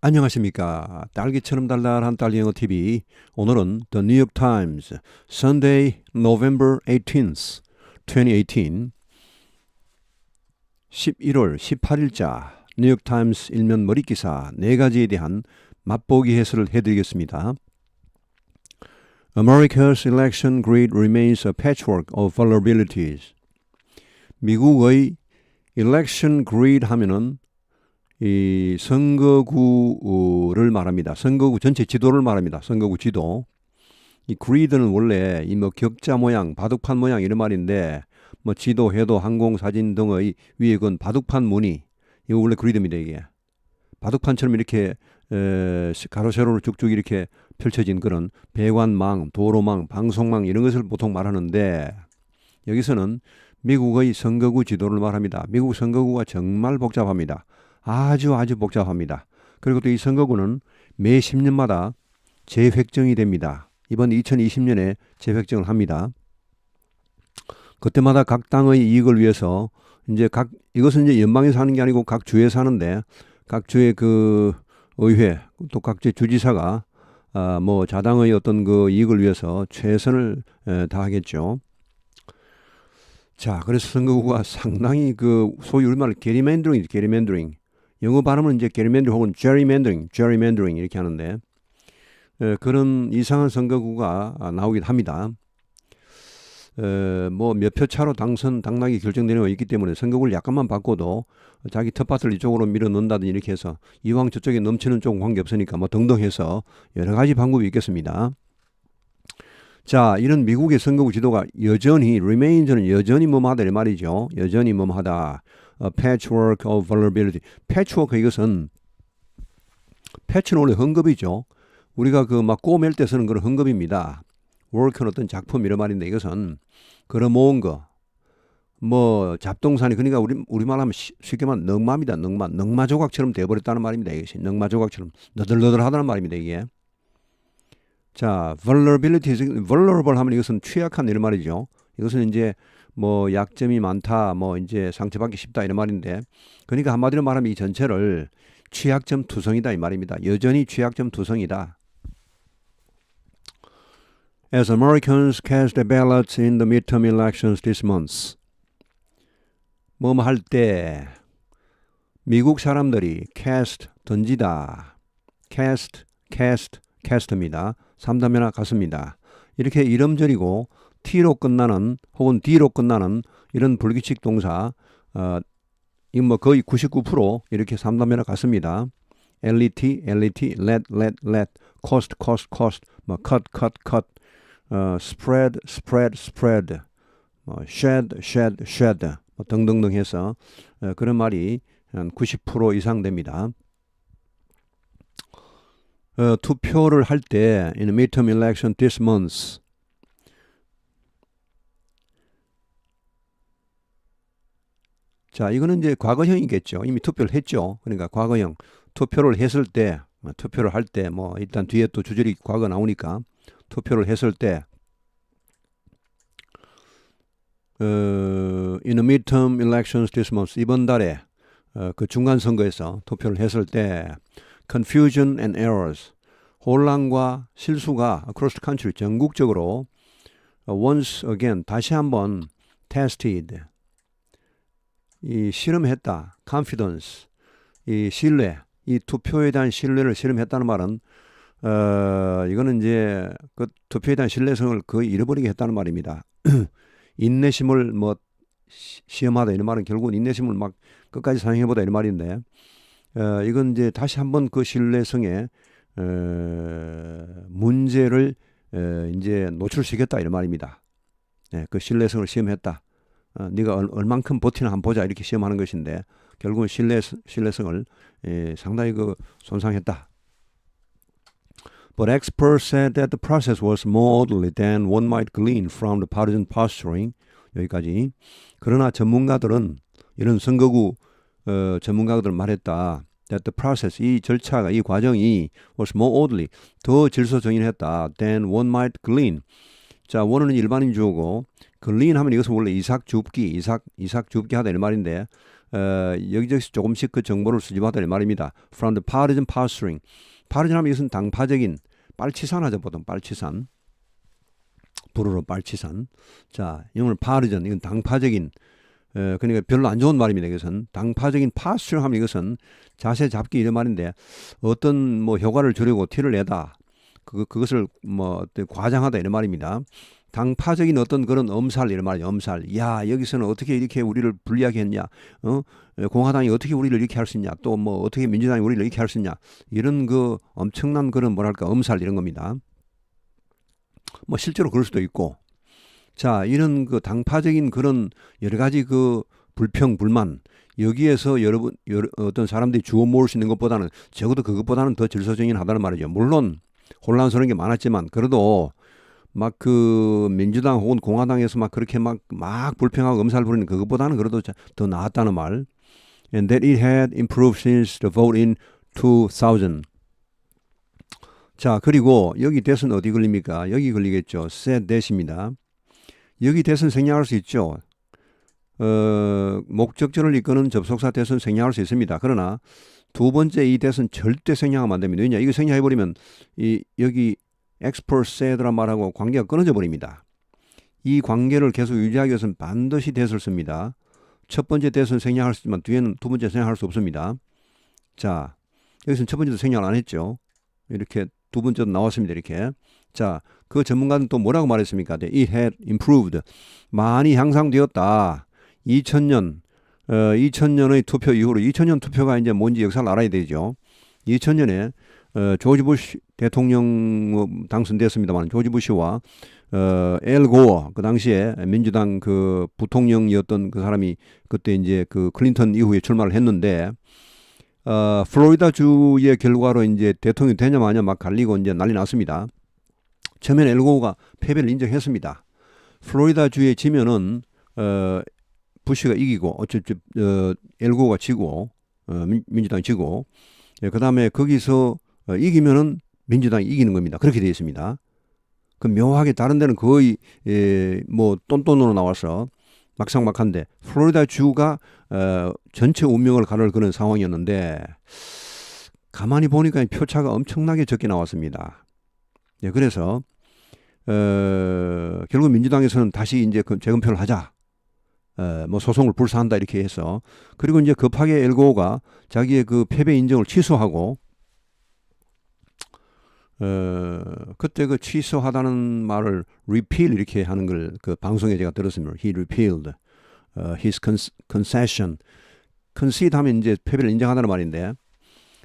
안녕하십니까. 딸기처럼 달달한 딸기 영어 TV. 오늘은 The New York Times Sunday, November 18th, 2018 11월 18일자 뉴욕 타임스 일면 머릿기사 4가지에 대한 맛보기 해설을 해드리겠습니다. America's election grid remains a patchwork of vulnerabilities. 미국의 election grid 하면은 이 선거구를 말합니다. 선거구 전체 지도를 말합니다. 선거구 지도. 이 그리드는 원래 이 뭐 격자 모양, 바둑판 모양 이런 말인데 뭐 지도, 해도, 항공, 사진 등의 위에 건 바둑판 무늬. 이거 원래 그리드입니다. 이게 바둑판처럼 이렇게 가로 세로로 쭉쭉 이렇게 펼쳐진 그런 배관망, 도로망, 방송망 이런 것을 보통 말하는데 여기서는 미국의 선거구 지도를 말합니다. 미국 선거구가 정말 복잡합니다. 아주 복잡합니다. 그리고 또 이 선거구는 매 10년마다 재획정이 됩니다. 이번 2020년에 재획정을 합니다. 그때마다 각 당의 이익을 위해서 이것은 이제 연방에서 하는 게 아니고 각 주에서 하는데 각 주의 그 의회 또 각주의 주지사가 뭐 자당의 어떤 그 이익을 위해서 최선을 다하겠죠. 자, 그래서 선거구가 상당히 그 소위 우리말로 게리맨더링. 영어 발음은 이제 게리맨더 혹은 gerrymandering 이렇게 하는데 그런 이상한 선거구가 나오긴 합니다. 뭐 몇 표 차로 당락이 결정되는 거 있기 때문에 선거구를 약간만 바꿔도 자기 텃밭을 이쪽으로 밀어 넣는다든지 이렇게 해서 이왕 저쪽에 넘치는 쪽은 관계없으니까 뭐 등등 해서 여러 가지 방법이 있겠습니다. 자, 이런 미국의 선거구 지도가 remains는 여전히 뭐뭐하다 이 말이죠. 여전히 뭐뭐하다. A patchwork of vulnerability. patchwork 이것은 패치는 원래 헝겊이죠. 우리가 그 막 꼬맬 때 쓰는 그런 헝겊입니다. work는 어떤 작품 이런 말인데 이것은 걸어 모은 거. 뭐 잡동사니 그러니까 우리말 하면 쉽게 말하면 넝마입니다. 넝마 조각처럼 돼버렸다는 말입니다. 이것이 넝마 조각처럼 너덜너덜하다는 말입니다. 이게. 자, vulnerable 하면 이것은 취약한 이런 말이죠. 이것은 이제 뭐 약점이 많다, 뭐 이제 상처받기 쉽다 이런 말인데, 그러니까 한마디로 말하면 이 전체를 취약점 투성이다 이 말입니다. 여전히 취약점 투성이다. As Americans cast their ballots in the midterm elections this month. 뭐 할 때 미국 사람들이 cast 던지다, cast입니다. 3단면화 같습니다. 이렇게 이름절이고 T로 끝나는 혹은 D로 끝나는 이런 불규칙 동사 이 뭐 거의 99% 이렇게 3단면화 같습니다. let, cost, 뭐 cut, spread, 뭐 shed, 뭐 등등등 해서 그런 말이 한 90% 이상 됩니다. 투표를 할 때 in the midterm election this month 자, 이거는 이제 과거형이겠죠. 이미 투표를 했죠. 그러니까 과거형 투표를 했을 때 투표를 할 때 뭐 일단 뒤에 또 주절이 과거 나오니까 투표를 했을 때 in the midterm elections this month 이번 달에 그 중간 선거에서 투표를 했을 때 confusion and errors 혼란과 실수가 across the country 전국적으로 once again 다시 한번 tested 이 실험했다 confidence 이 신뢰 이 투표에 대한 신뢰를 실험했다는 말은 이거는 이제 그 투표에 대한 신뢰성을 거의 잃어버리게 했다는 말입니다. 인내심을 뭐 시험하다 이런 말은 결국은 인내심을 막 끝까지 사용해보다 이런 말인데 이건 이제 다시 한번 그 신뢰성에 문제를 이제 노출시켰다 이런 말입니다. 그 신뢰성을 시험했다. 네가 얼만큼 버티나 한번 보자 이렇게 시험하는 것인데 결국은 신뢰성을 상당히 그 손상했다. But experts said that the process was more orderly than one might glean from the partisan posturing. 여기까지. 그러나 전문가들은 이런 선거구 전문가들은 말했다. That the process, 이 절차가, 이 과정이 was more orderly, 더 질서정연했다. Than one might glean. 자, 원어는 일반인 주어고 glean 하면 이것은 원래 이삭 줍기 하다 이런 말인데 여기저기서 조금씩 그 정보를 수집하다 이 말입니다. From the partisan posturing. partisan 하면 이것은 당파적인 빨치산 하죠. 보통 빨치산. 불어로 빨치산. 자, 영어로 partisan. 이건 당파적인 그러니까 별로 안 좋은 말입니다. 이것은 당파적인 파스처 하면 이것은 자세 잡기 이런 말인데 어떤 뭐 효과를 주려고 티를 내다 그것을 뭐 과장하다 이런 말입니다. 당파적인 어떤 그런 엄살 이런 말이에요. 엄살. 야 여기서는 어떻게 이렇게 우리를 불리하게 했냐? 공화당이 어떻게 우리를 이렇게 할 수 있냐? 또 뭐 어떻게 민주당이 우리를 이렇게 할 수 있냐? 이런 그 엄청난 그런 뭐랄까 엄살 이런 겁니다. 뭐 실제로 그럴 수도 있고. 자, 이런 그 당파적인 그런 여러 가지 그 불평, 불만, 여기에서 어떤 사람들이 주워 모을 수 있는 것보다는 적어도 그것보다는 더 질서정연하다는 말이죠. 물론 혼란스러운 게 많았지만 그래도 막 그 민주당 혹은 공화당에서 막 그렇게 막 불평하고 엄살 부리는 그것보다는 그래도 더 나았다는 말. And that it had improved since the vote in 2000. 자, 그리고 여기 that은 어디 걸립니까? 여기 걸리겠죠. said that입니다. 여기 that은 생략할 수 있죠. 목적절을 이끄는 접속사 that은 생략할 수 있습니다. 그러나 두 번째 이 that은 절대 생략하면 안 됩니다. 왜냐? 이거 생략해버리면 여기 expert said란 말하고 관계가 끊어져 버립니다. 이 관계를 계속 유지하기 위해서는 반드시 that을 씁니다. 첫 번째 that은 생략할 수 있지만 뒤에는 두 번째 생략할 수 없습니다. 자, 여기서는 첫 번째도 생략을 안 했죠. 이렇게 두 번째도 나왔습니다. 이렇게. 자, 그 전문가는 또 뭐라고 말했습니까? It had improved. 많이 향상되었다. 2000년의 투표 이후로 2000년 투표가 이제 뭔지 역사를 알아야 되죠. 2000년에 조지 부시 대통령 당선됐습니다만 조지 부시와 엘 고어 그 당시에 민주당 그 부통령이었던 그 사람이 그때 이제 그 클린턴 이후에 출마를 했는데 플로리다 주의 결과로 이제 대통령이 되냐 마냐 막 갈리고 이제 난리 났습니다. 처음에는 엘 고어가 패배를 인정했습니다. 플로리다 주에 지면은 부시가 이기고 엘 고어가 지고 민주당이 지고 그 다음에 거기서 이기면은 민주당이 이기는 겁니다. 그렇게 되어 있습니다. 그 묘하게 다른 데는 거의 뭐 똔똔으로 나와서 막상막한데 플로리다 주가 전체 운명을 가를 그런 상황이었는데 가만히 보니까 표차가 엄청나게 적게 나왔습니다. 예, 그래서 결국 민주당에서는 다시 이제 재검표를 하자. 뭐 소송을 불사한다 이렇게 해서 그리고 이제 급하게 엘 고어가 자기의 그 패배 인정을 취소하고 그때 그 취소하다는 말을 repeal 이렇게 하는 걸 그 방송에 제가 들었습니다. He repealed his concession. concede 하면 이제 패배를 인정하다는 말인데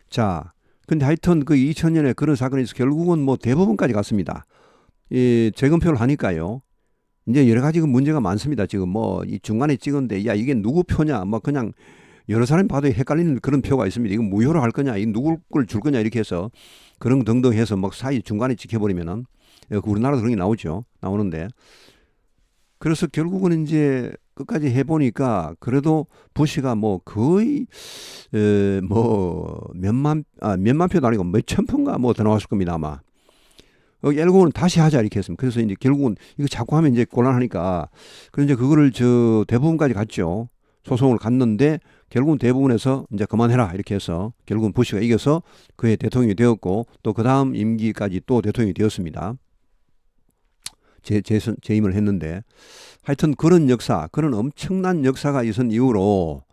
자, 근데 하여튼 그 2000년에 그런 사건이 있어서 결국은 뭐 대법원까지 갔습니다. 재검표를 하니까요. 이제 여러 가지 그 문제가 많습니다. 지금 뭐 이 중간에 찍은데 야 이게 누구 표냐 뭐 그냥 여러 사람이 봐도 헷갈리는 그런 표가 있습니다. 이거 무효로 할 거냐 이 누구 걸 줄 거냐 이렇게 해서 그런 등등 해서 막 사이 중간에 지켜버리면은 우리나라도 그런 게 나오죠. 나오는데 그래서 결국은 이제 끝까지 해보니까 그래도 부시가 뭐 거의 뭐 몇만 표도 아니고 몇천 표인가 뭐 더 나왔을 겁니다 아마. 엘 고어는 다시 하자 이렇게 했습니다. 그래서 이제 결국은 이거 자꾸 하면 이제 곤란하니까 그래서 이제 그거를 대법원까지 갔죠. 소송을 갔는데 결국은 대법원에서 이제 그만해라 이렇게 해서 결국은 부시가 이겨서 그의 대통령이 되었고 또 그 다음 임기까지 또 대통령이 되었습니다. 재임을 했는데 하여튼 그런 역사, 그런 엄청난 역사가 있은 이후로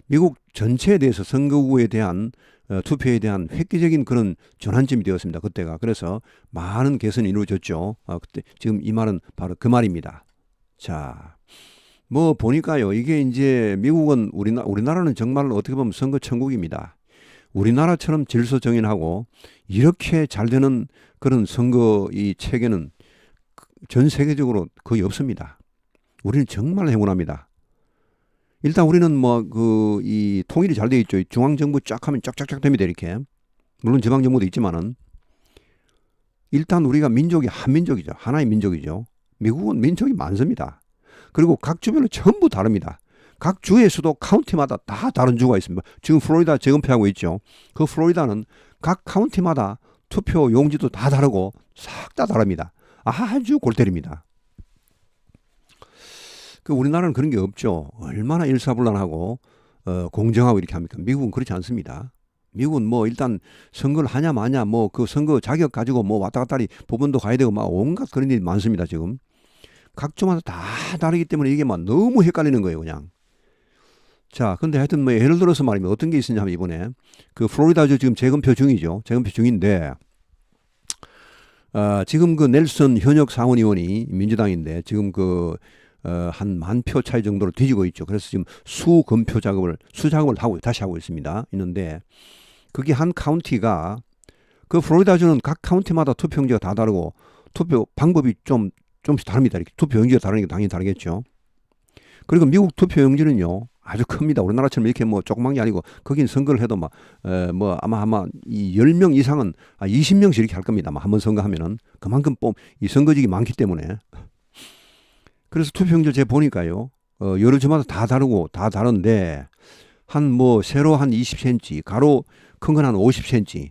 미국 전체에 대해서 선거구에 대한 투표에 대한 획기적인 그런 전환점이 되었습니다. 그때가. 그래서 많은 개선이 이루어졌죠. 그때 지금 이 말은 바로 그 말입니다. 자, 뭐 보니까요. 이게 이제 미국은 우리나라는 정말로 어떻게 보면 선거 천국입니다. 우리나라처럼 질서정연하고 이렇게 잘 되는 그런 선거 이 체계는 전 세계적으로 거의 없습니다. 우리는 정말 행운합니다. 일단 우리는 뭐 이 통일이 잘 되어 있죠. 중앙정부 쫙 하면 쫙쫙쫙 됩니다. 이렇게. 물론 지방정부도 있지만은 일단 우리가 민족이 한민족이죠. 하나의 민족이죠. 미국은 민족이 많습니다. 그리고 각 주별로 전부 다릅니다. 각 주의 수도 카운티마다 다 다른 주가 있습니다. 지금 플로리다 재검표하고 있죠. 그 플로리다는 각 카운티마다 투표 용지도 다 다르고 싹 다 다릅니다. 아주 골 때립니다. 그 우리나라는 그런 게 없죠. 얼마나 일사불란하고 공정하고 이렇게 합니까? 미국은 그렇지 않습니다. 미국은 뭐 일단 선거를 하냐 마냐 뭐 그 선거 자격 가지고 뭐 왔다 갔다리 법원도 가야 되고 막 온갖 그런 일이 많습니다. 지금 각 주마다 다 다르기 때문에 이게 막 너무 헷갈리는 거예요, 그냥. 자, 근데 하여튼 뭐 예를 들어서 말이면 어떤 게 있었냐면 이번에 그 플로리다주 지금 재검표 중이죠. 재검표 중인데 지금 그 넬슨 현역 상원의원이 민주당인데 지금 그 한 10,000표 차이 정도로 뒤지고 있죠. 그래서 지금 수작업을 다시 하고 있는데 그게 한 카운티가 그 플로리다주는 각 카운티마다 투표용지가 다 다르고 투표 방법이 좀씩 다릅니다. 이렇게 투표용지가 다르니까 당연히 다르겠죠. 그리고 미국 투표용지는요 아주 큽니다. 우리나라처럼 이렇게 뭐 조그만 게 아니고 거긴 선거를 해도 막 뭐 아마 이 10명 이상은 20명씩 이렇게 할 겁니다. 한번 선거하면은 그만큼 이 선거직이 많기 때문에. 그래서 투표용지를 제가 보니까요 여러 주마다 다 다르고 다 다른데 한 뭐 세로 한 20cm 가로 큰 건 한 50cm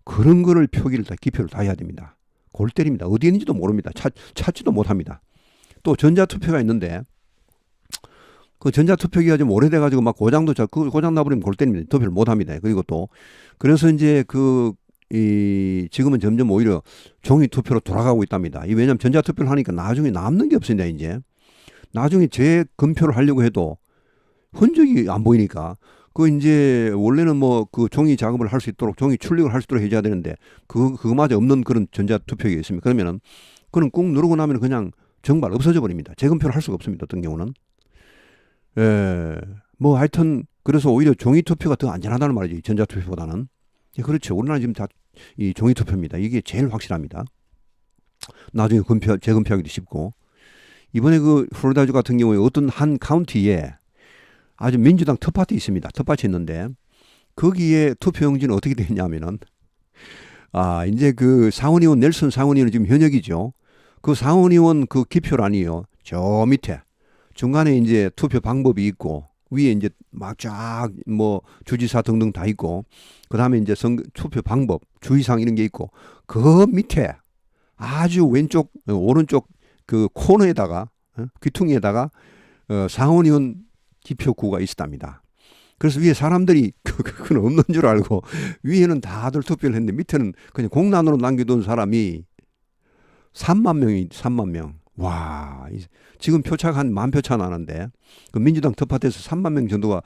그런 거를 기표를 다 해야 됩니다. 골 때립니다. 어디 있는지도 모릅니다. 찾지도 못합니다. 또 전자투표가 있는데 그 전자투표기가 좀 오래돼가지고 막 고장 나버리면 골 때립니다. 투표를 못합니다. 그리고 또 그래서 이제 지금은 점점 오히려 종이 투표로 돌아가고 있답니다. 왜냐하면 전자투표를 하니까 나중에 남는 게 없습니다. 이제 나중에 재검표를 하려고 해도 흔적이 안 보이니까 이제 원래는 뭐 그 종이 작업을 할 수 있도록 종이 출력을 할 수 있도록 해줘야 되는데 그거마저 없는 그런 전자투표기가 있습니다. 그러면은 그는 꾹 누르고 나면 그냥 정말 없어져 버립니다. 재검표를 할 수가 없습니다. 어떤 경우는. 뭐 하여튼 그래서 오히려 종이 투표가 더 안전하다는 말이죠. 전자투표보다는. 그렇죠. 우리나라 지금 다 이 종이 투표입니다. 이게 제일 확실합니다. 나중에 재검표하기도 쉽고. 이번에 그 플로리다주 같은 경우에 어떤 한 카운티에 아주 민주당 텃밭이 있습니다. 텃밭이 있는데 거기에 투표용지는 어떻게 되냐면은 이제 그 상원의원 넬슨 상원의원은 지금 현역이죠. 그 상원의원 그 기표란이요. 저 밑에 중간에 이제 투표 방법이 있고 위에 이제 막 쫙 뭐 주지사 등등 다 있고 그다음에 이제 투표 방법 주의사항 이런 게 있고 그 밑에 아주 왼쪽 오른쪽 그 코너에다가 귀퉁이에다가 상원의원 기표구가 있었답니다. 그래서 위에 사람들이 그건 없는 줄 알고 위에는 다들 투표를 했는데 밑에는 그냥 공란으로 남겨둔 사람이 3만 명. 와, 지금 표차가 한 10,000표 차 나는데 그 민주당 텃밭에서 3만 명 정도가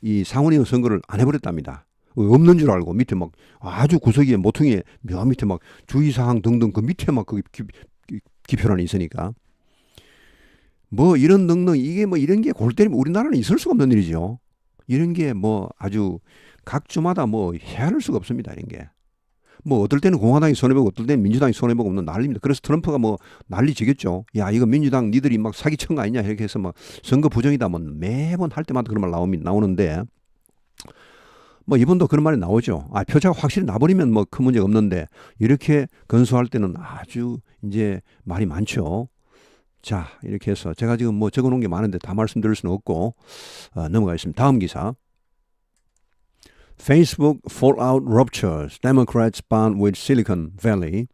이 상원의원 선거를 안 해버렸답니다. 없는 줄 알고 밑에 막 아주 구석이에 모퉁이에 몇 밑에 막 주의사항 등등 그 밑에 막 그 기표란이 있으니까 뭐 이런 등등 이게 뭐 이런 게 골 때리면 우리나라는 있을 수가 없는 일이죠. 이런 게 뭐 아주 각 주마다 뭐 헤아릴 수가 없습니다. 이런 게. 뭐 어떨 때는 공화당이 손해보고 어떨 때는 민주당이 손해보고 없는 난리입니다. 그래서 트럼프가 뭐 난리 지겠죠. 야 이거 민주당 니들이 막 사기친 거 아니냐 이렇게 해서 막 선거 부정이다 뭐 매번 할 때마다 그런 말 나오는데 뭐 이번도 그런 말이 나오죠. 표차가 확실히 나버리면 뭐 큰 문제가 없는데 이렇게 건수할 때는 아주 이제 말이 많죠. 자 이렇게 해서 제가 지금 뭐 적어놓은 게 많은데 다 말씀드릴 수는 없고 넘어가겠습니다. 다음 기사. Facebook fallout ruptures, Democrats bond with Silicon Valley.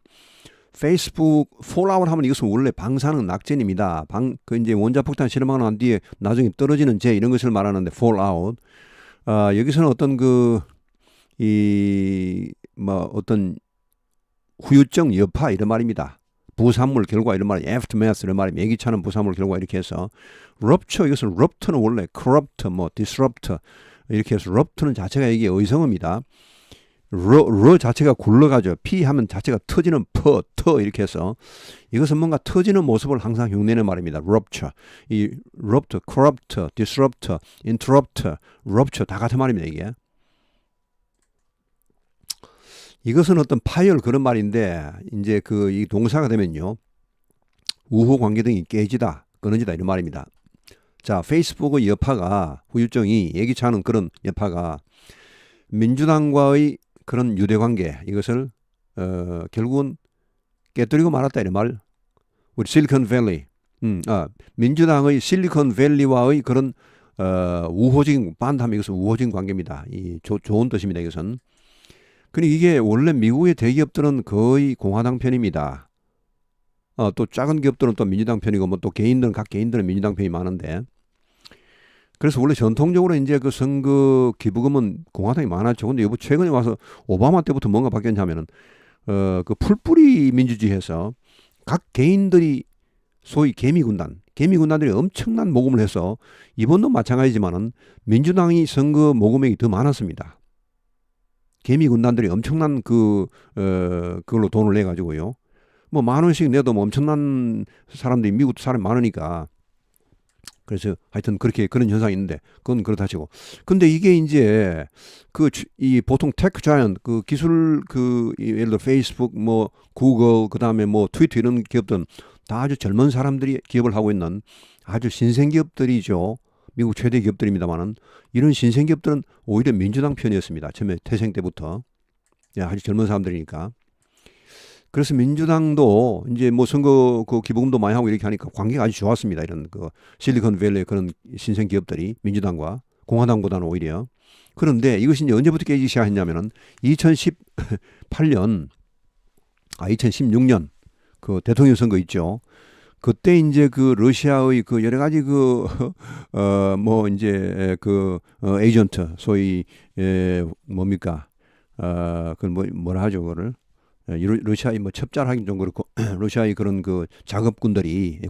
페이스북 fallout 하면 이것은 원래 방사능 낙제입니다. 그 이제 원자폭탄 실험하고 난 뒤에 나중에 떨어지는 재 이런 것을 말하는데 fallout. 여기서는 어떤 어떤 후유증 여파 이런 말입니다. 부산물 결과 이런 말, aftermath 이런 말이 매기차는 부산물 결과 이렇게 해서 rupture 이것은 rupt는 원래 corrupt, disrupt 이렇게 해서 rupt는 자체가 이게 의성어입니다. 러 자체가 굴러가죠. 피 하면 자체가 터지는 터 이렇게 해서 이것은 뭔가 터지는 모습을 항상 흉내내는 말입니다. rupture, 이 rupture, corrupt, disrupt, interrupt, rupture 다 같은 말입니다. 이것은 어떤 파열 그런 말인데 이제 이 동사가 되면요 우호 관계 등이 깨지다, 끊어지다 이런 말입니다. 자, 페이스북의 여파가 후유증이 예기치 않은 그런 여파가 민주당과의 그런 유대관계 이것을 결국은 깨뜨리고 말았다 이런 말. 우리 실리콘밸리, 민주당의 실리콘밸리와의 그런 우호적인 반담 이것은 우호적인 관계입니다. 이 좋은 뜻입니다. 이것은. 근데 이게 원래 미국의 대기업들은 거의 공화당 편입니다. 또 작은 기업들은 또 민주당 편이고 뭐 또 각 개인들은 민주당 편이 많은데 그래서 원래 전통적으로 이제 그 선거 기부금은 공화당이 많았죠. 근데 여보 최근에 와서 오바마 때부터 뭔가 바뀌었냐면은 그 풀뿌리 민주주의에서 각 개인들이 소위 개미군단들이 엄청난 모금을 해서 이번도 마찬가지지만은 민주당이 선거 모금액이 더 많았습니다. 개미군단들이 엄청난 그걸로 돈을 내 가지고요. 뭐 10,000원씩 내도 뭐 엄청난 사람들이 미국 사람이 많으니까 그래서 하여튼 그렇게 그런 현상이 있는데 그건 그렇다 치고 근데 이게 이제 이 보통 테크 자이언트 그 기술 예를 들어 페이스북 뭐 구글 그다음에 뭐 트위터 이런 기업들은 다 아주 젊은 사람들이 기업을 하고 있는 아주 신생 기업들이죠. 미국 최대 기업들입니다만은 이런 신생 기업들은 오히려 민주당 편이었습니다. 처음에 태생 때부터 아주 젊은 사람들이니까. 그래서 민주당도 이제 뭐 선거 그 기부금도 많이 하고 이렇게 하니까 관계가 아주 좋았습니다. 이런 그 실리콘밸리의 그런 신생 기업들이 민주당과 공화당보다는 오히려. 그런데 이것이 이제 언제부터 깨지기 시작했냐면은 2016년 그 대통령 선거 있죠. 그때 이제 그 러시아의 그 여러 가지 뭐 이제 에이전트 소위 뭡니까 뭐라 하죠 그거를 러시아의 뭐 첩자하긴 좀 그렇고 러시아의 그런 그 작업꾼들이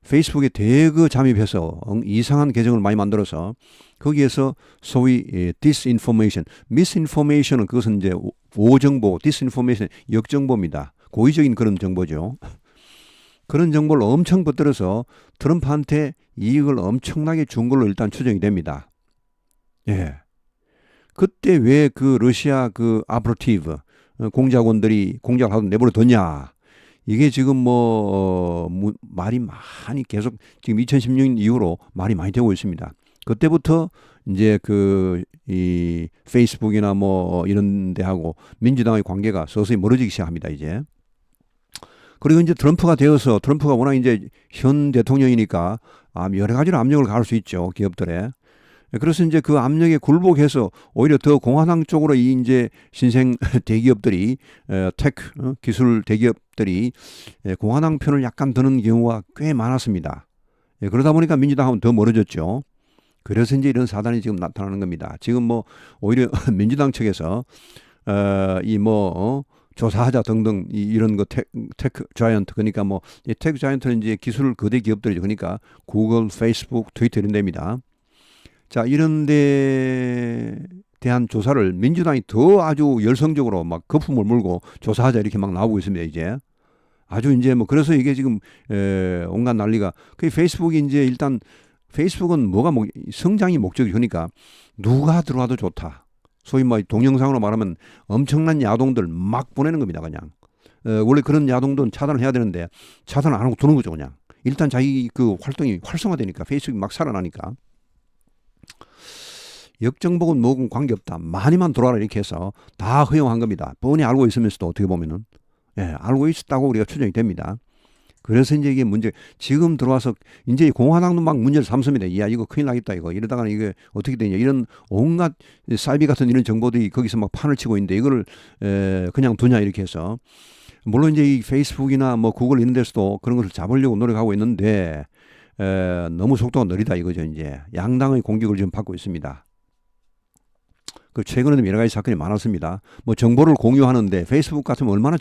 페이스북에 대거 잠입해서 이상한 계정을 많이 만들어서 거기에서 소위 disinformation, misinformation은 그것은 이제 오정보, disinformation 역정보입니다. 고의적인 그런 정보죠. 그런 정보를 엄청 퍼뜨려서 트럼프한테 이익을 엄청나게 준 걸로 일단 추정이 됩니다. 예. 그때 왜 그 러시아 그 아프로티브 공작원들이 공작을 하고 내버려 뒀냐. 이게 지금 말이 많이 계속 지금 2016년 이후로 말이 많이 되고 있습니다. 그때부터 이제 이 페이스북이나 뭐 이런 데하고 민주당의 관계가 서서히 멀어지기 시작합니다, 이제. 그리고 이제 트럼프가 워낙 이제 현 대통령이니까 여러 가지로 압력을 가할 수 있죠, 기업들에. 그래서 이제 그 압력에 굴복해서 오히려 더 공화당 쪽으로 이 이제 신생 대기업들이 테크 기술 대기업들이 공화당 편을 약간 드는 경우가 꽤 많았습니다. 그러다 보니까 민주당하고는 더 멀어졌죠. 그래서 이제 이런 사단이 지금 나타나는 겁니다. 지금 뭐 오히려 민주당 측에서 조사하자 등등 이런 거 테크 자이언트 그러니까 뭐 이 테크 자이언트는 이제 기술 거대 기업들이죠. 그러니까 구글, 페이스북, 트위터 이런 데입니다. 자, 이런 데 대한 조사를 민주당이 더 아주 열성적으로 막 거품을 물고 조사하자 이렇게 막 나오고 있습니다, 이제. 아주 이제 뭐 그래서 이게 지금 온갖 난리가 그 페이스북이 이제 일단 페이스북은 성장이 목적이 그러니까 누가 들어와도 좋다. 소위 뭐 동영상으로 말하면 엄청난 야동들 막 보내는 겁니다, 그냥. 원래 그런 야동들은 차단을 해야 되는데 차단 안 하고 두는 거죠, 그냥. 일단 자기 그 활동이 활성화되니까 페이스북이 막 살아나니까. 역정복은 뭐건 관계없다. 많이만 들어와라 이렇게 해서 다 허용한 겁니다. 뻔히 알고 있으면서도 어떻게 보면은 알고 있었다고 우리가 추정이 됩니다. 그래서 이제 이게 지금 들어와서 이제 공화당도 막 문제를 삼습니다. 야, 이거 큰일 나겠다, 이거. 이러다가는 이게 어떻게 되냐. 이런 온갖 사이비 같은 이런 정보들이 거기서 막 판을 치고 있는데 이거를 그냥 두냐, 이렇게 해서. 물론 이제 이 페이스북이나 뭐 구글 이런 데서도 그런 것을 잡으려고 노력하고 있는데 너무 속도가 느리다 이거죠, 이제. 양당의 공격을 지금 받고 있습니다. 최근에도 여러 가지 사건이 많았습니다. 뭐 정보를 공유하는데 페이스북 같으면 얼마나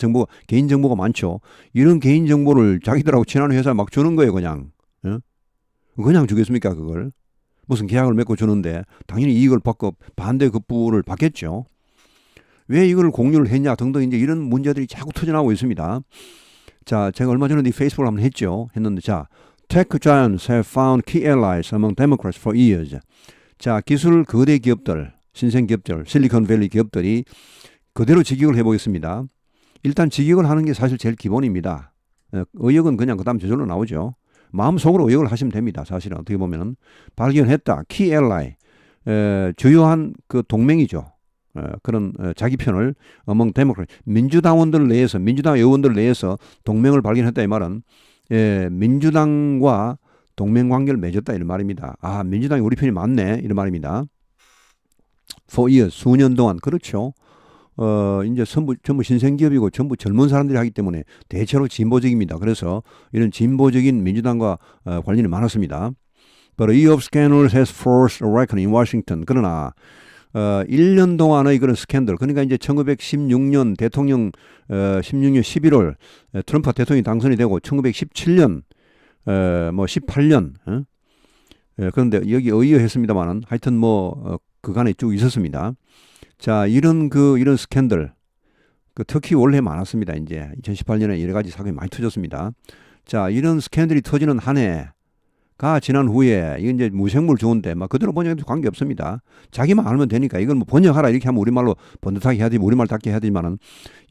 개인 정보가 많죠. 이런 개인 정보를 자기들하고 친한 회사에 막 주는 거예요, 그냥. 그냥 주겠습니까, 그걸? 무슨 계약을 맺고 주는데 당연히 이익을 받고 반대 급부를 받겠죠. 왜 이걸 공유를 했냐 등등 이제 이런 문제들이 자꾸 터져나오고 있습니다. 자, 제가 얼마 전에 이 페이스북을 한번 했는데 자, Tech giants have found key allies among Democrats for years. 자, 기술 거대 기업들 신생 기업들, 실리콘밸리 기업들이 그대로 직역을 해보겠습니다. 일단 직역을 하는 게 사실 제일 기본입니다. 의역은 그냥 그 다음 저절로 나오죠. 마음속으로 의역을 하시면 됩니다. 사실은 어떻게 보면 발견했다. Key ally, 주요한 그 동맹이죠. 그런 자기 편을 among Democrats, 민주당원들 내에서 민주당 의원들 내에서 동맹을 발견했다 이 말은 민주당과 동맹 관계를 맺었다 이런 말입니다. 아, 민주당이 우리 편이 맞네 이런 말입니다. For years, 수년 동안. 그렇죠. 이제 전부 신생기업이고 전부 젊은 사람들이 하기 때문에 대체로 진보적입니다. 그래서 이런 진보적인 민주당과 관련이 많았습니다. But a year of scandals has forced a reckoning in Washington. 그러나 1년 동안의 그런 스캔들, 그러니까 이제 1916년 대통령 16년 11월 트럼프 대통령이 당선이 되고 1917년 뭐 18년 그런데 여기 의외했습니다만은 하여튼 뭐 그간에 쭉 있었습니다. 자, 이런 스캔들 특히 원래 많았습니다. 이제 2018년에 여러 가지 사건이 많이 터졌습니다. 자, 이런 스캔들이 터지는 한 해가 지난 후에 이건 이제 무생물 좋은데 막 그대로 번역해도 관계 없습니다. 자기만 알면 되니까 이걸 뭐 번역하라 이렇게 하면 우리말로 번듯하게 해야 되지 우리말답게 해야 되지만은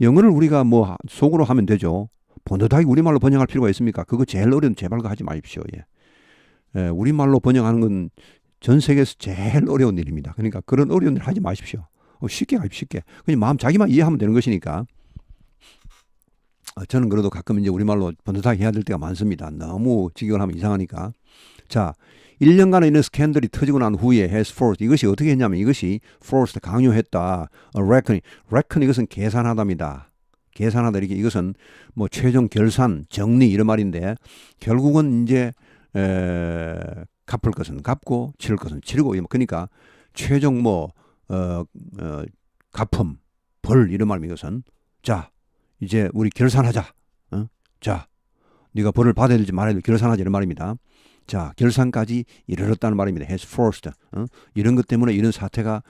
영어를 우리가 뭐 속으로 하면 되죠. 번듯하게 우리말로 번역할 필요가 있습니까? 그거 제일 어려운 제발 그거 하지 마십시오. 예, 우리말로 번역하는 건 전 세계에서 제일 어려운 일입니다. 그러니까 그런 어려운 일 하지 마십시오. 쉽게 가십시오. 쉽게. 그냥 마음 자기만 이해하면 되는 것이니까. 저는 그래도 가끔 이제 우리말로 번듯하게 해야 될 때가 많습니다. 너무 직역을 하면 이상하니까. 자, 1년간의 이런 스캔들이 터지고 난 후에 has forced 이것이 어떻게 했냐면 이것이 forced 강요했다. reckon 이것은 계산하다입니다. 계산하다 이렇게 이것은 뭐 최종 결산, 정리 이런 말인데 결국은 이제 갚을 것은 갚고 치를 것은 치르고 그러니까 최종 갚음, 벌 이런 말입니다. 이것은 자 이제 우리 결산하자. 자 네가 벌을 받아야 될지 말아야 될지 결산하자 이런 말입니다. 자 결산까지 이르렀다는 말입니다. has forced 이런 것 때문에 이런 사태가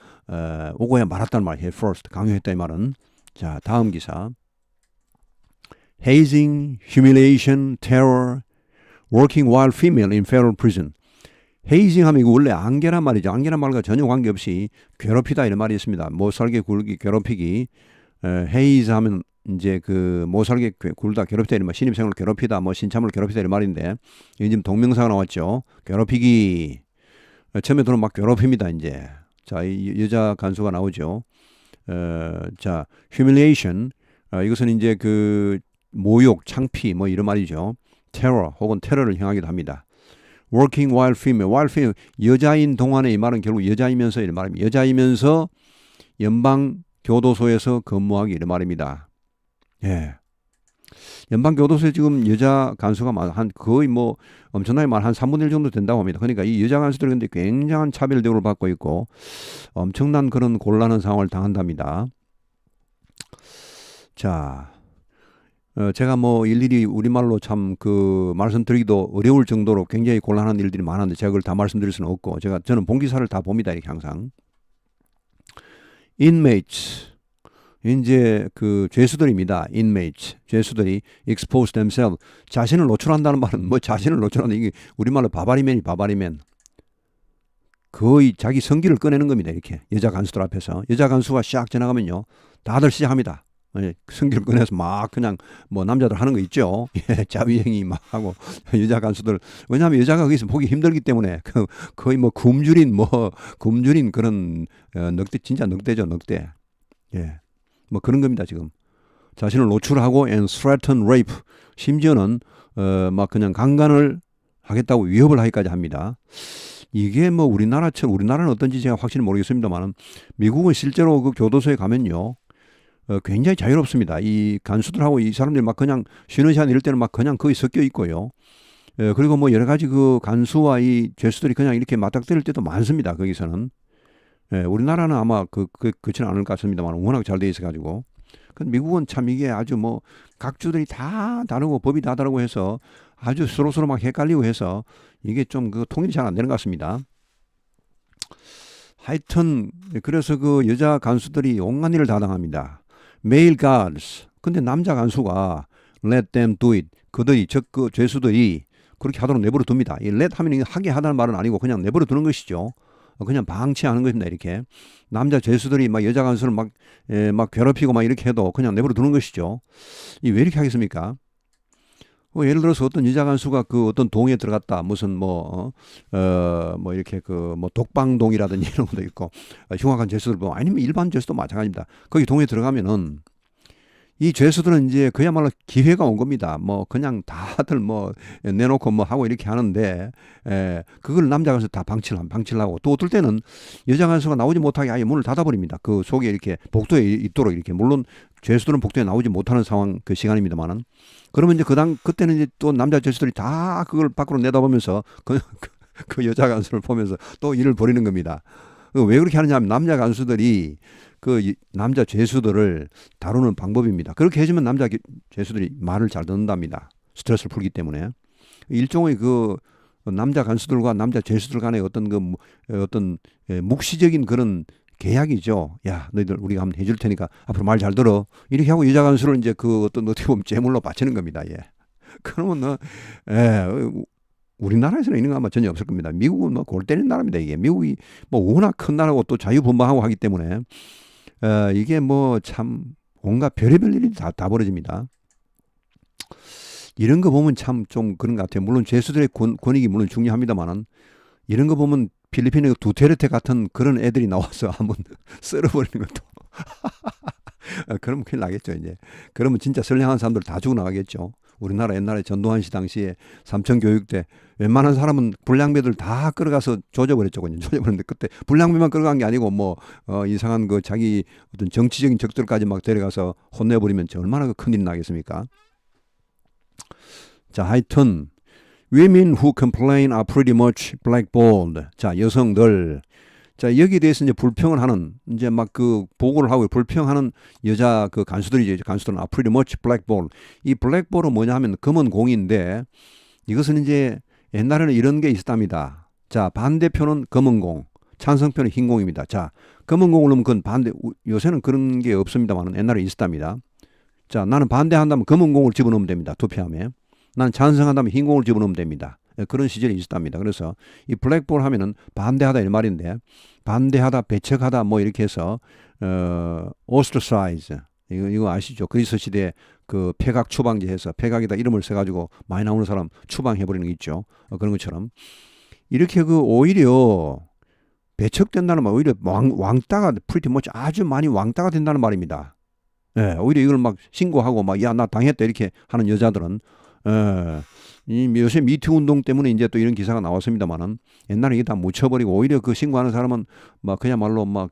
오고야 말았다는 말. has forced 강요했다 이 말은. 자 다음 기사 hazing, humiliation, terror, working while female in federal prison. 헤이징 하면 이거 원래 안개란 말이죠. 안개란 말과 전혀 관계없이 괴롭히다 이런 말이 있습니다. 못살게 굴기 괴롭히기. 헤이즈 하면 이제 그 못살게 굴다 괴롭히다 이런 말. 신입생을 괴롭히다 뭐 신참을 괴롭히다 이런 말인데 이게 지금 동명사가 나왔죠. 괴롭히기. 처음에 들어오면 막 괴롭힙니다 이제. 자 이 여자 간수가 나오죠. 자 humiliation 이것은 이제 그 모욕, 창피 뭐 이런 말이죠. terror 혹은 테러를 향하기도 합니다. working while female 여자인 동안에 이 말은 결국 여자이면서 이런 말입니다. 여자이면서 연방 교도소에서 근무하기 이런 말입니다. 예. 연방 교도소에 지금 여자 간수가 한 거의 뭐 엄청나게 많은 한 3분의 1 정도 된다고 합니다. 그러니까 이 여자 간수들이 근데 굉장한 차별 대우를 받고 있고 엄청난 그런 곤란한 상황을 당한답니다. 자. 제가 뭐 일일이 우리말로 참 그 말씀드리기도 어려울 정도로 굉장히 곤란한 일들이 많은데 제가 그걸 다 말씀드릴 수는 없고 저는 본기사를 다 봅니다 이렇게 항상. inmates 이제 그 죄수들입니다. inmates 죄수들이 expose themselves 자신을 노출한다는 말은 뭐 자신을 노출한다 이게 우리말로 바바리맨 거의 자기 성기를 꺼내는 겁니다 이렇게 여자 간수들 앞에서 여자 간수가 샥 지나가면요 다들 시작합니다. 성기를 꺼내서 막 그냥 뭐 남자들 하는 거 있죠. 자위행위 막 하고 여자 간수들 왜냐하면 여자가 거기서 보기 힘들기 때문에 거의 뭐 굶주린 그런 늑대 진짜 늑대죠 늑대. 예, 뭐 그런 겁니다 지금. 자신을 노출하고 and threaten rape 심지어는 막 그냥 강간을 하겠다고 위협을 하기까지 합니다. 이게 뭐 우리나라는 어떤지 제가 확실히 모르겠습니다만 미국은 실제로 그 교도소에 가면요. 굉장히 자유롭습니다. 이 간수들하고 이 사람들이 막 그냥 쉬는 시간 이럴 때는 막 그냥 거의 섞여 있고요. 그리고 뭐 여러 가지 그 간수와 이 죄수들이 그냥 이렇게 맞닥뜨릴 때도 많습니다. 거기서는. 우리나라는 아마 그렇지는 않을 것 같습니다만 워낙 잘 돼 있어가지고. 근데 미국은 참 이게 아주 뭐 각 주들이 다 다르고 법이 다 다르고 해서 아주 서로 막 헷갈리고 해서 이게 좀 그 통일이 잘 안 되는 것 같습니다. 하여튼 그래서 그 여자 간수들이 온갖 일을 다 당합니다. male guards. 근데 남자 간수가 let them do it. 그들이 그 죄수들이 그렇게 하도록 내버려 둡니다. 이 let 하면 하게 하다는 말은 아니고 그냥 내버려 두는 것이죠. 그냥 방치하는 것입니다. 이렇게 남자 죄수들이 막 여자 간수를 막 괴롭히고 막 이렇게 해도 그냥 내버려 두는 것이죠. 이 왜 이렇게 하겠습니까? 예를 들어서 어떤 여자 간수가 그 어떤 동에 들어갔다 무슨 뭐 이렇게 그 뭐 독방동이라든지 이런 것도 있고 흉악한 죄수들 뭐 아니면 일반 죄수도 마찬가지입니다. 거기 동에 들어가면은 이 죄수들은 이제 그야말로 기회가 온 겁니다. 뭐 그냥 다들 뭐 내놓고 뭐 하고 이렇게 하는데 그걸 남자 간수 다 방치를 하고 또 어떨 때는 여자 간수가 나오지 못하게 아예 문을 닫아버립니다. 그 속에 이렇게 복도에 있도록 이렇게 물론 죄수들은 복도에 나오지 못하는 상황 그 시간입니다만은 그러면 이제 그때는 이제 또 남자 죄수들이 다 그걸 밖으로 내다보면서 그 여자 가수를 보면서 또 일을 벌이는 겁니다. 왜 그렇게 하느냐 하면 남자 가수들이 그 남자 죄수들을 다루는 방법입니다. 그렇게 해주면 남자 죄수들이 말을 잘 듣는답니다. 스트레스를 풀기 때문에. 일종의 그 남자 간수들과 남자 죄수들 간의 어떤 묵시적인 그런 계약이죠. 야, 너희들 우리가 한번 해줄 테니까 앞으로 말 잘 들어. 이렇게 하고 여자 간수를 이제 그 어떻게 보면 제물로 바치는 겁니다. 예. 그러면 우리나라에서는 이런 거 아마 전혀 없을 겁니다. 미국은 뭐 골 때리는 나라입니다. 이게 미국이 뭐 워낙 큰 나라고 또 자유분방하고 하기 때문에 이게 뭐 참 온갖 별의별 일이 다 벌어집니다. 이런 거 보면 참 좀 그런 것 같아요. 물론 죄수들의 권익이 물론 중요합니다만은 이런 거 보면 필리핀의 두테르테 같은 그런 애들이 나와서 한번 썰어버리는 것도 그러면 큰일 나겠죠. 이제 그러면 진짜 선량한 사람들 다 죽어나가겠죠. 우리나라 옛날에 전두환 씨 당시에 삼천교육 때 웬만한 사람은 불량배들 다 끌어가서 조져버렸죠. 그냥 조져버렸는데 그때 불량배만 끌어간 게 아니고 뭐 이상한 그 자기 어떤 정치적인 적들까지 막 데려가서 혼내버리면 얼마나 그 큰일 나겠습니까? 자, 하여튼 Women who complain are pretty much blackballed. 자, 여성들. 자, 여기에 대해서 이제 불평을 하는, 이제 막 그 보고를 하고 불평하는 여자 그 간수들이죠. 간수들은 are pretty much blackballed. 이 blackball은 뭐냐 하면 검은 공인데 이것은 이제 옛날에는 이런 게 있었답니다. 자, 반대표는 검은 공, 찬성표는 흰 공입니다. 자, 검은 공을 넣으면 그건 반대, 요새는 그런 게 없습니다만 옛날에 있었답니다. 자, 나는 반대한다면 검은 공을 집어넣으면 됩니다. 투표함에. 난 찬성한다면 흰 공을 집어넣으면 됩니다. 그런 시절이 있었답니다. 그래서 이 블랙볼 하면은 반대하다 이 말인데 반대하다, 배척하다 뭐 이렇게 해서 ostracize 이거 아시죠? 그리스 시대 그 폐각 추방제 해서 폐각에다 이름을 써가지고 많이 나오는 사람 추방해버리는 게 있죠. 그런 것처럼 이렇게 그 오히려 배척된다는 말, 오히려 왕따가 pretty much 아주 많이 왕따가 된다는 말입니다. 예, 오히려 이걸 막 신고하고 막 야 나 당했다 이렇게 하는 여자들은 요새 미투 운동 때문에 이제 또 이런 기사가 나왔습니다만은 옛날에 이게 다 묻혀버리고 오히려 그 신고하는 사람은 막 그야말로 막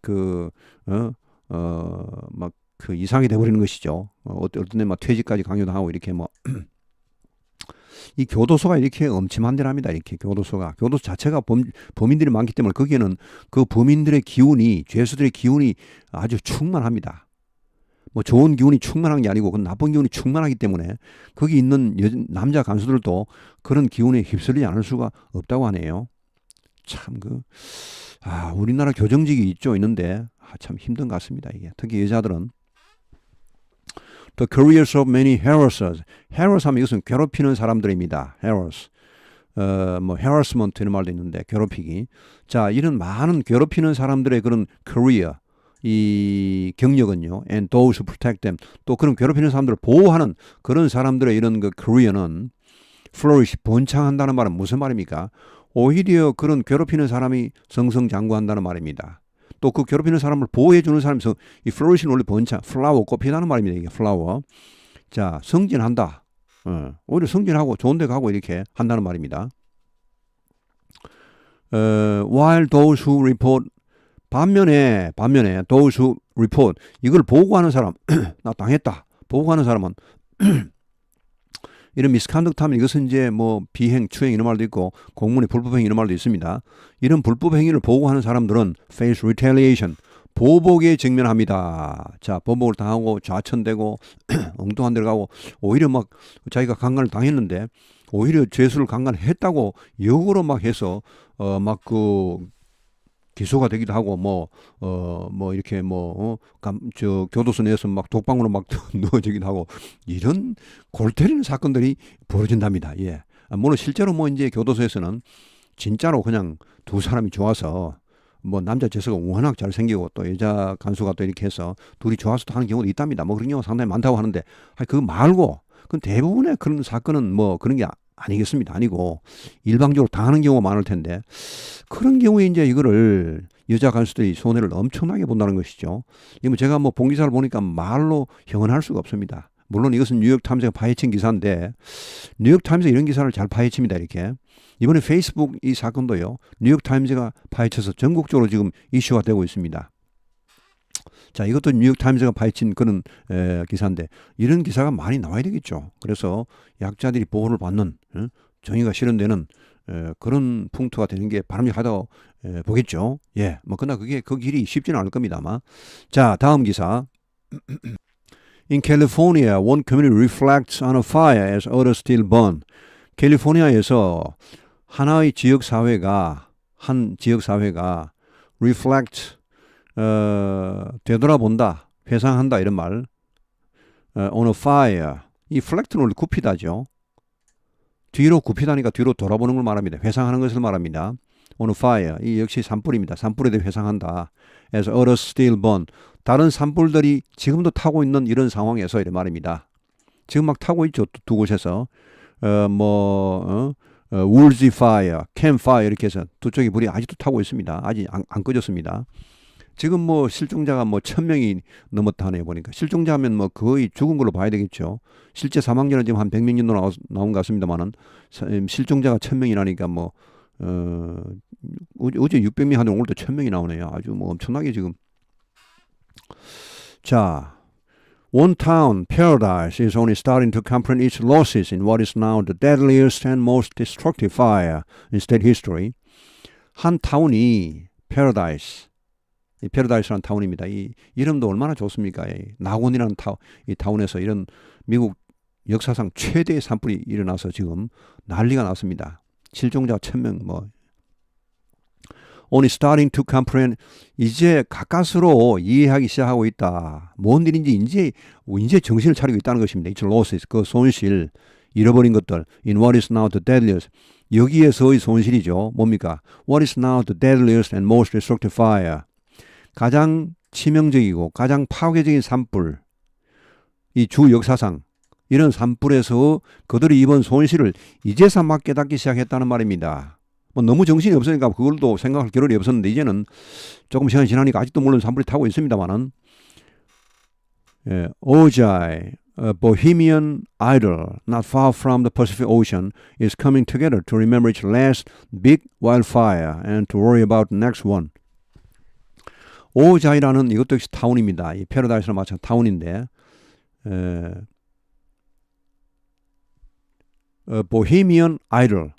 막 그 이상이 돼버리는 것이죠. 어떤 데 막 퇴직까지 강요당하고 이렇게 뭐 이 교도소가 이렇게 엄침한 데랍니다. 이렇게 교도소 자체가 범인들이 많기 때문에 거기에는 그 범인들의 기운이 죄수들의 기운이 아주 충만합니다. 뭐 좋은 기운이 충만한 게 아니고 그 나쁜 기운이 충만하기 때문에 거기 있는 남자 간수들도 그런 기운에 휩쓸리지 않을 수가 없다고 하네요. 참 우리나라 교정직이 있는데 참 힘든 것 같습니다. 이게 특히 여자들은 The careers of many harassers. harass 하면 이것은 괴롭히는 사람들입니다. harass. 뭐 harassment 이런 말도 있는데 괴롭히기. 자, 이런 많은 괴롭히는 사람들의 그런 career 이 경력은요, and those who protect them, 또 그런 괴롭히는 사람들을 보호하는 그런 사람들의 이런 그 career는 flourish, 번창한다는 말은 무슨 말입니까? 오히려 그런 괴롭히는 사람이 승승장구한다는 말입니다. 또 그 괴롭히는 사람을 보호해주는 사람이 이 flourish는 원래 번창, flower, 꽃피다는 말입니다. 이게 flower. 자, 승진한다. 오히려 승진하고 좋은 데 가고 이렇게 한다는 말입니다. While those who report 반면에 those who report 이걸 보고하는 사람 나 당했다 보고하는 사람은 이런 misconduct 하면 이것은 이제 뭐 비행, 추행 이런 말도 있고 공문의 불법행위 이런 말도 있습니다. 이런 불법행위를 보고하는 사람들은 face retaliation 보복에 직면합니다. 자, 보복을 당하고 좌천되고 엉뚱한 데를 가고 오히려 막 자기가 강간을 당했는데 오히려 죄수를 강간했다고 역으로 막 해서 막 기소가 되기도 하고 뭐 이렇게 교도소 내에서 막 독방으로 막 넣어지기도 하고 이런 골 때리는 사건들이 벌어진답니다. 예. 물론 실제로 뭐 이제 교도소에서는 진짜로 그냥 두 사람이 좋아서 뭐 남자 죄수가 워낙 잘생기고 또 여자 간수가 또 이렇게 해서 둘이 좋아서 또 하는 경우도 있답니다. 뭐 그런 경우가 상당히 많다고 하는데 그거 말고 그 대부분의 그런 사건은 뭐 그런 게 아니겠습니다. 아니고 일방적으로 당하는 경우가 많을 텐데 그런 경우에 이제 이거를 여자 간수들이 손해를 엄청나게 본다는 것이죠. 이거 제가 뭐 본 기사를 보니까 말로 형언할 수가 없습니다. 물론 이것은 뉴욕타임즈가 파헤친 기사인데 뉴욕타임즈가 이런 기사를 잘 파헤칩니다. 이렇게 이번에 페이스북 이 사건도요. 뉴욕타임즈가 파헤쳐서 전국적으로 지금 이슈가 되고 있습니다. 자, 이것도 뉴욕타임즈가 파헤친 그런 기사인데 이런 기사가 많이 나와야 되겠죠. 그래서 약자들이 보호를 받는 정의가 실현되는 그런 풍토가 되는 게 바람직하다고 보겠죠. 예, 뭐 그러나 그게 그 길이 쉽지는 않을 겁니다 아마. 자, 다음 기사. In California, one community reflects on a fire as others still burn. 캘리포니아에서 하나의 지역 사회가 reflect 되돌아본다, 회상한다 이런 말. on a fire. 이 reflect는 원래 굽히다죠. 뒤로 굽히다니까 뒤로 돌아보는 걸 말합니다. 회상하는 것을 말합니다. on a fire. 이 역시 산불입니다. 산불에 대해 회상한다. as others still burn. 다른 산불들이 지금도 타고 있는 이런 상황에서 이런 말입니다. 지금 막 타고 있죠. 두 곳에서. Woolsey Fire, Camp Fire 이렇게 해서 두 쪽의 불이 아직도 타고 있습니다. 아직 안 꺼졌습니다. 지금 뭐 실종자가 뭐 1000명이 넘었다 하네요. 보니까 실종자면 뭐 거의 죽은 걸로 봐야 되겠죠. 실제 사망자는 지금 한 100명 정도 나온 것 같습니다만은 실종자가 1000명이라니까 뭐 어제 600명 하는데 오늘도 1000명이 나오네요. 아주 뭐 엄청나게 지금. 자, one town, Paradise, is only starting to comprehend its losses in what is now the deadliest and most destructive fire in state history. 한 타운이 Paradise, 이 Paradise라는 타운입니다. 이 이름도 얼마나 좋습니까? 이 낙원이라는 이 타운에서 이런 미국 역사상 최대의 산불이 일어나서 지금 난리가 났습니다. 실종자 1000명 뭐. Only starting to comprehend. 이제 가까스로 이해하기 시작하고 있다. 뭔 일인지 이제 정신을 차리고 있다는 것입니다. It's losses, 그 손실, 잃어버린 것들. In what is now the deadliest. 여기에서의 손실이죠. 뭡니까? What is now the deadliest and most destructive fire. 가장 치명적이고 가장 파괴적인 산불. 이 주 역사상 이런 산불에서 그들이 입은 손실을 이제서 막 깨닫기 시작했다는 말입니다. 뭐 너무 정신이 없으니까 그걸도 생각할 겨를이 없었는데 이제는 조금 시간이 지나니까 아직도 물론 산불이 타고 있습니다만은. Ojai, a Bohemian idol not far from the Pacific Ocean, is coming together to remember its last big wildfire and to worry about the next one. 오자이라는 이것도 역시 타운입니다. 이 패러다이스랑 마찬가지 타운인데, Bohemian idol.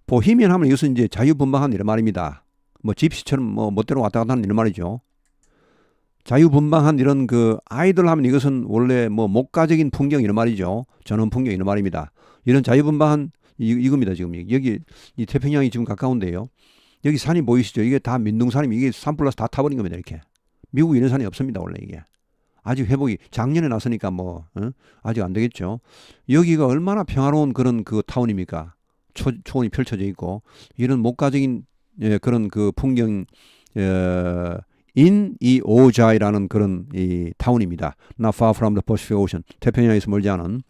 보히미안 하면 이것은 이제 자유분방한 이런 말입니다. 뭐 집시처럼 뭐 멋대로 왔다 갔다 하는 이런 말이죠. 자유분방한 이런 그 아이들 하면 이것은 원래 뭐 목가적인 풍경 이런 말이죠. 전원 풍경 이런 말입니다. 이런 자유분방한 이겁니다. 지금 여기 이 태평양이 지금 가까운데요. 여기 산이 보이시죠? 이게 다 민둥산이면 이게 산불나서 다 타버린 겁니다. 이렇게. 미국에 이런 산이 없습니다. 원래 이게. 아직 회복이 작년에 났으니까 뭐 아직 안 되겠죠. 여기가 얼마나 평화로운 그런 그 타운입니까? 초원이 펼쳐져 있고 이런 목가적인 그런 그 풍경 인 이 오자이라는 그런 이 타운입니다. Not far from the Pacific Ocean. 태평양에서 멀지 않은.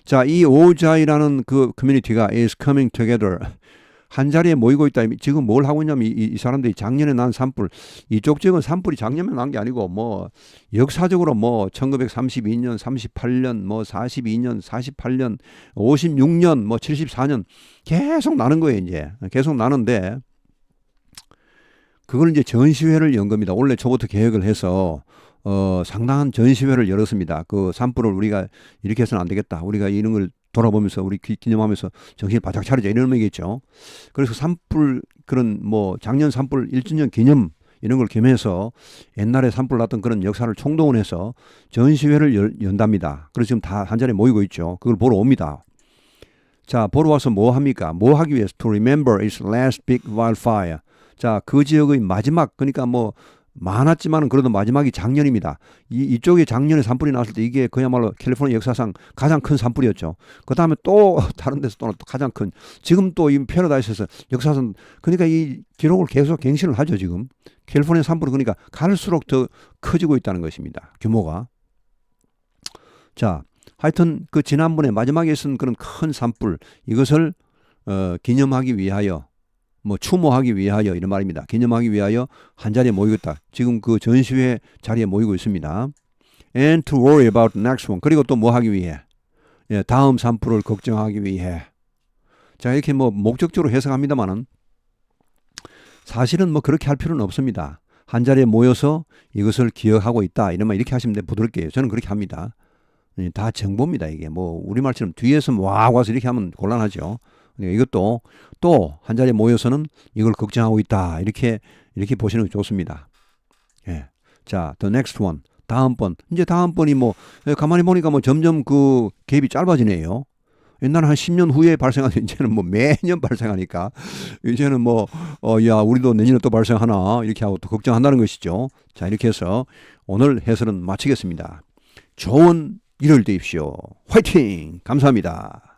자, 이 오자이라는 그 커뮤니티가 is coming together. 한 자리에 모이고 있다. 지금 뭘 하고 있냐면 이 사람들이 작년에 난 산불, 이쪽 지역은 산불이 작년에 난 게 아니고 뭐 역사적으로 뭐 1932년, 38년, 뭐 42년, 48년, 56년, 뭐 74년 계속 나는 거예요. 이제 계속 나는데 그걸 이제 전시회를 연 겁니다. 올해 초부터 계획을 해서 상당한 전시회를 열었습니다. 그 산불을 우리가 이렇게 해서는 안 되겠다. 우리가 이런 걸 돌아보면서 우리 기념하면서 정신을 바짝 차리자 이런 의미겠죠. 그래서 산불 그런 뭐 작년 산불 1주년 기념 이런 걸 겸해서 옛날에 산불 났던 그런 역사를 총동원해서 전시회를 연답니다. 그래서 지금 다 한 자리에 모이고 있죠. 그걸 보러 옵니다. 자, 보러 와서 뭐 합니까? 뭐 하기 위해서? To remember its last big wildfire. 자, 그 지역의 마지막, 그러니까 뭐 많았지만은 그래도 마지막이 작년입니다. 이쪽에 작년에 산불이 났을 때 이게 그야말로 캘리포니아 역사상 가장 큰 산불이었죠. 그 다음에 또 다른 데서 또 가장 큰, 지금 또 이 패러다이스에서 역사상, 그러니까 이 기록을 계속 갱신을 하죠, 지금. 캘리포니아 산불은 그러니까 갈수록 더 커지고 있다는 것입니다. 규모가. 자, 하여튼 그 지난번에 마지막에 있은 그런 큰 산불, 이것을 기념하기 위하여 뭐 추모하기 위하여 이런 말입니다. 기념하기 위하여 한 자리에 모이겠다. 지금 그 전시회 자리에 모이고 있습니다. And to worry about the next one. 그리고 또 뭐 하기 위해? 예, 다음 산불을 걱정하기 위해. 자, 이렇게 뭐 목적적으로 해석합니다만은 사실은 뭐 그렇게 할 필요는 없습니다. 한 자리에 모여서 이것을 기억하고 있다. 이런 말 이렇게 하시면 돼. 부드럽게. 저는 그렇게 합니다. 다 정보입니다. 이게 뭐 우리말처럼 뒤에서 와 와서 이렇게 하면 곤란하죠. 그러니까 이것도 또 한 자리에 모여서는 이걸 걱정하고 있다. 이렇게 보시는 게 좋습니다. 예. 자, the next one. 다음번. 이제 다음번이 뭐 가만히 보니까 뭐 점점 그 갭이 짧아지네요. 옛날에 한 10년 후에 발생하는 이제는 뭐 매년 발생하니까 이제는 뭐 야 우리도 내년에 또 발생하나 이렇게 하고 또 걱정한다는 것이죠. 자, 이렇게 해서 오늘 해설은 마치겠습니다. 좋은 일요일 되십시오. 화이팅! 감사합니다.